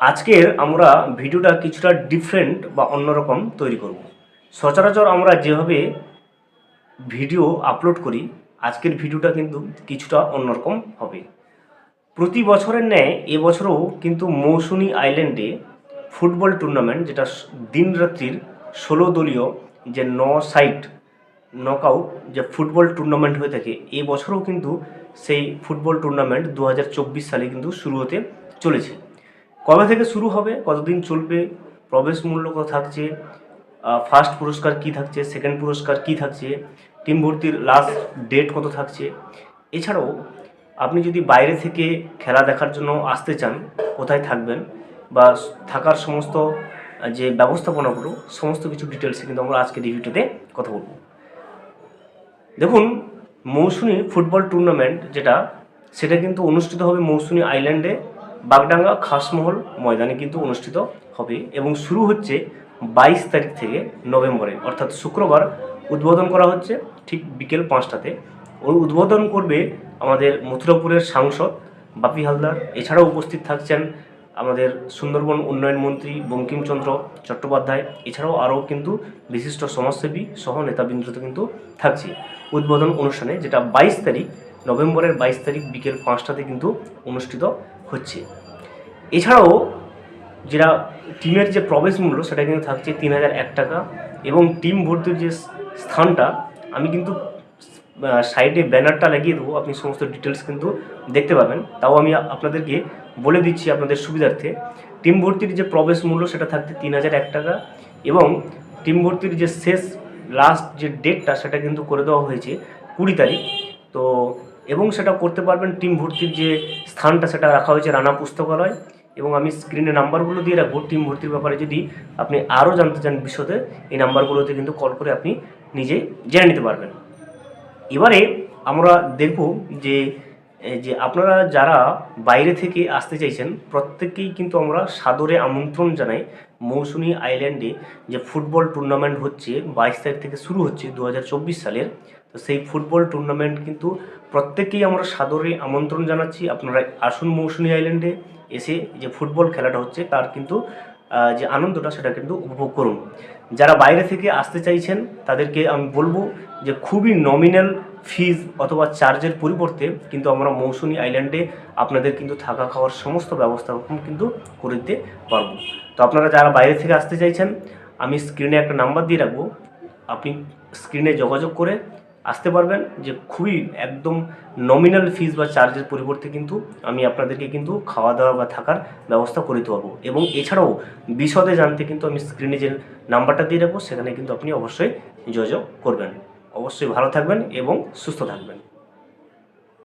আজকের আমরা ভিডিওটা কিছুটা ডিফারেন্ট বা অন্যরকম তৈরি করব। সচরাচর আমরা যেভাবে ভিডিও আপলোড করি, আজকের ভিডিওটা কিন্তু কিছুটা অন্যরকম হবে। প্রতি বছরের ন্যায় এবছরও কিন্তু মৌসুনী আইল্যান্ডে ফুটবল টুর্নামেন্ট, যেটা দিনরাত্রির 16 দলীয় যে সাইড নকআউট যে ফুটবল টুর্নামেন্ট হয়ে থাকে, এবছরও কিন্তু সেই ফুটবল টুর্নামেন্ট 2024 সালে কিন্তু শুরু হতে চলেছে। কবে থেকে শুরু হবে, কতদিন চলবে, প্রবেশ মূল্য কত থাকছে, ফার্স্ট পুরস্কার কি থাকছে, সেকেন্ড পুরস্কার কি থাকছে, টিম ভর্তির লাস্ট ডেট কত থাকছে, এছাড়াও আপনি যদি বাইরে থেকে খেলা দেখার জন্য আসতে চান কোথায় থাকবেন বা থাকার সমস্ত যে ব্যবস্থাপনাগুলো, সমস্ত কিছু ডিটেলসে কিন্তু আমরা আজকে রিভিউটাতে কথা বলবো। দেখুন, মৌসুনী ফুটবল টুর্নামেন্ট সেটা কিন্তু অনুষ্ঠিত হবে মৌসুনী আইল্যান্ডে বাগডাঙ্গা খাসমহল ময়দানে কিন্তু অনুষ্ঠিত হবে এবং শুরু হচ্ছে 22 তারিখ থেকে নভেম্বরে, অর্থাৎ শুক্রবার উদ্বোধন করা হচ্ছে ঠিক বিকেল 5টাতে। ওই উদ্বোধন করবে আমাদের মথুরাপুরের সাংসদ বাপি হালদার। এছাড়াও উপস্থিত থাকছেন আমাদের সুন্দরবন উন্নয়ন মন্ত্রী বঙ্কিমচন্দ্র চট্টোপাধ্যায়। এছাড়াও আরও কিন্তু বিশিষ্ট সমাজসেবী সহ নেতাবৃন্দ কিন্তু থাকছে উদ্বোধন অনুষ্ঠানে, যেটা 22 তারিখ নভেম্বরের 22 তারিখ বিকেল 5টাতে কিন্তু অনুষ্ঠিত হচ্ছে। এছাড়াও যেটা টিমের যে প্রবেশ মূল্য সেটা কিন্তু থাকছে 3001 টাকা এবং টিম ভর্তির যে স্থানটা আমি কিন্তু সাইডে ব্যানারটা লাগিয়ে দেবো, আপনি সমস্ত ডিটেলস কিন্তু দেখতে পাবেন। তাও আমি আপনাদেরকে বলে দিচ্ছি আপনাদের সুবিধার্থে, টিম ভর্তির যে প্রবেশ মূল্য সেটা থাকছে 3001 টাকা এবং টিম ভর্তির যে শেষ লাস্ট যে ডেটটা সেটা কিন্তু করে দেওয়া হয়েছে 20 তারিখ। তো এবং সেটা করতে পারবেন, টিম ভর্তির যে স্থানটা সেটা রাখা হয়েছে রানা পুস্তকালয় এবং আমি স্ক্রিনে নাম্বারগুলো দিয়ে রাখবো। টিম ভর্তির ব্যাপারে যদি আপনি আরও জানতে চান বিশদে, এই নাম্বারগুলোতে কিন্তু কল করে আপনি নিজে জেনে নিতে পারবেন। এবারে আমরা দেখব যে যে আপনারা যারা বাইরে থেকে আসতে চাইছেন প্রত্যেককেই কিন্তু আমরা সাদরে আমন্ত্রণ জানাই মৌসুনী আইল্যান্ডে যে ফুটবল টুর্নামেন্ট হচ্ছে 22 তারিখ থেকে শুরু হচ্ছে 2024 সালের। তো সেই ফুটবল টুর্নামেন্ট কিন্তু প্রত্যেককেই আমরা সাদরে আমন্ত্রণ জানাচ্ছি, আপনারা আসুন মৌসুনী আইল্যান্ডে এসে যে ফুটবল খেলাটা হচ্ছে তার কিন্তু যে আনন্দটা সেটা কিন্তু উপভোগ করুন। যারা বাইরে থেকে আসতে চাইছেন তাদেরকে আমি বলবো যে খুবই নমিনাল ফিজ অথবা চার্জের পরিবর্তে কিন্তু আমরা মৌসুনী আইল্যান্ডে আপনাদের কিন্তু থাকা খাওয়ার সমস্ত ব্যবস্থা কিন্তু করে দিতে পারবো। তো আপনারা যারা বাইরে থেকে আসতে চাইছেন, আমি স্ক্রিনে একটা নাম্বার দিয়ে রাখবো, আপনি স্ক্রিনে যোগাযোগ করে আসতে পারবেন। যে খুবই একদম নমিনাল ফিজ বা চার্জের পরিবর্তে কিন্তু আমি আপনাদেরকে কিন্তু খাওয়া দাওয়া বা থাকার ব্যবস্থা করে দিতে পারবো। এবং এছাড়াও বিশদে জানতে কিন্তু আমি স্ক্রিনে যে নাম্বারটা দিয়ে রাখবো সেখানে কিন্তু আপনি অবশ্যই যোগাযোগ করবেন। অবশ্যই ভালো থাকবেন এবং সুস্থ থাকবেন।